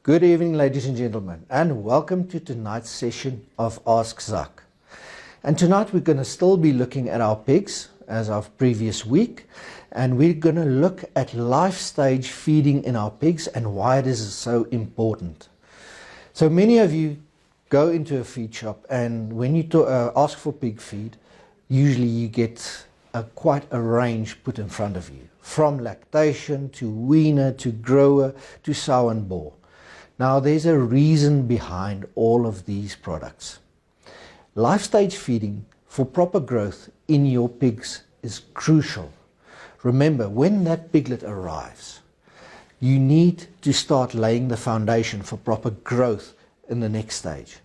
Good evening, ladies and gentlemen, and welcome to tonight's session of Ask Zak. And tonight we're going to still be looking at our pigs as of previous week, and we're going to look at life stage feeding in our pigs and why it is so important. So many of you go into a feed shop, and when you ask for pig feed, usually you get quite a range put in front of you, from lactation to weaner to grower to sow and boar. Now there's a reason behind all of these products. Life stage feeding for proper growth in your pigs is crucial. Remember, when that piglet arrives, you need to start laying the foundation for proper growth in the next stage.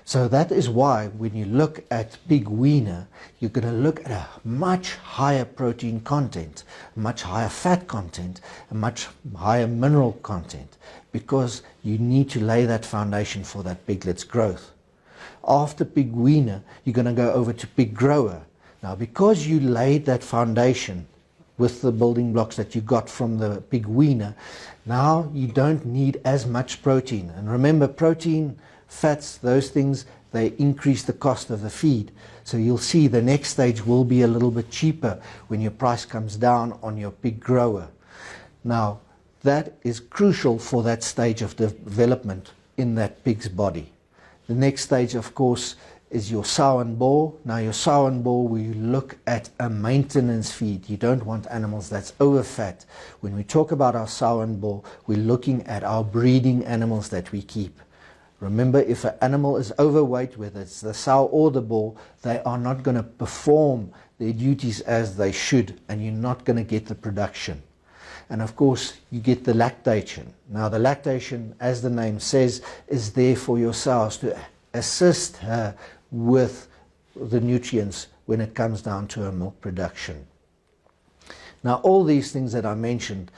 So that is why when you look at pig weaner, you're going to look at a much higher protein content, much higher fat content, a much higher mineral content, because you need to lay that foundation for that piglet's growth. After pig weaner, you're going to go over to pig grower. Now, because you laid that foundation with the building blocks that you got from the pig weaner, now you don't need as much protein. And remember, protein, fats, those things, they increase the cost of the feed. So you'll see the next stage will be a little bit cheaper when your price comes down on your pig grower. Now, that is crucial for that stage of development in that pig's body. The next stage, of course, is your sow and boar. Now, your sow and boar, we look at a maintenance feed. You don't want animals that's over fat. When we talk about our sow and boar, we're looking at our breeding animals that we keep. Remember, if an animal is overweight, whether it's the sow or the boar, they are not going to perform their duties as they should, and you're not going to get the production. And of course, you get the lactation. Now, the lactation, as the name says, is there for your sows to assist her with the nutrients when it comes down to her milk production. Now, all these things that I mentioned,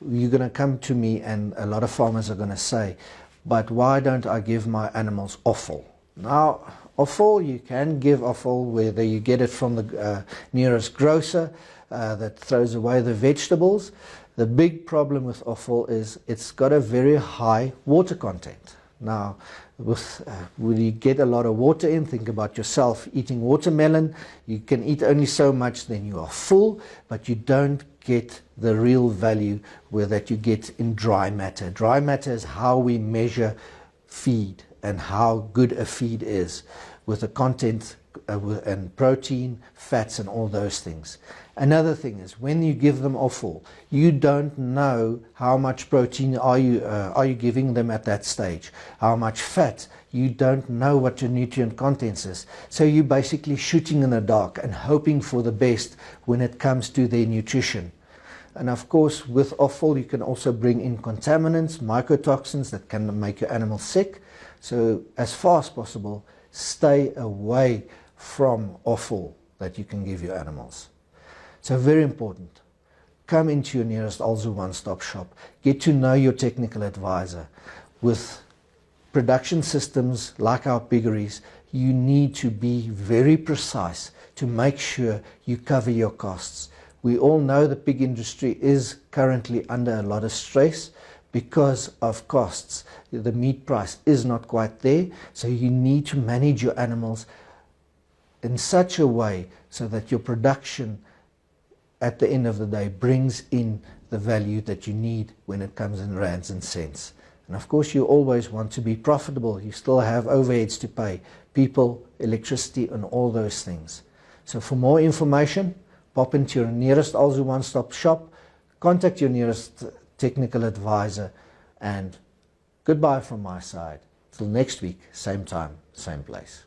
you're going to come to me and a lot of farmers are going to say, but why don't I give my animals offal? Now, offal, you can give offal whether you get it from the nearest grocer that throws away the vegetables. The big problem with offal is it's got a very high water content. Now, when you get a lot of water in, think about yourself eating watermelon. You can eat only so much, then you are full, but you don't get the real value that you get in dry matter. Dry matter is how we measure feed and how good a feed is, with the content and protein, fats and all those things. Another thing is, when you give them offal, you don't know how much protein are you giving them at that stage, how much fat. You don't know what your nutrient contents is. So you're basically shooting in the dark and hoping for the best when it comes to their nutrition. And of course, with offal, you can also bring in contaminants, mycotoxins that can make your animal sick. So as far as possible, stay away from offal that you can give your animals. So very important. Come into your nearest Alzu one-stop shop. Get to know your technical advisor. With production systems like our piggeries, you need to be very precise to make sure you cover your costs. We all know the pig industry is currently under a lot of stress because of costs. The meat price is not quite there, so you need to manage your animals in such a way so that your production at the end of the day brings in the value that you need when it comes in rands and cents. And of course, you always want to be profitable. You still have overheads to pay, people, electricity and all those things. So for more information, pop into your nearest Alzu one-stop shop, contact your nearest technical advisor, and goodbye from my side. Till next week, same time, same place.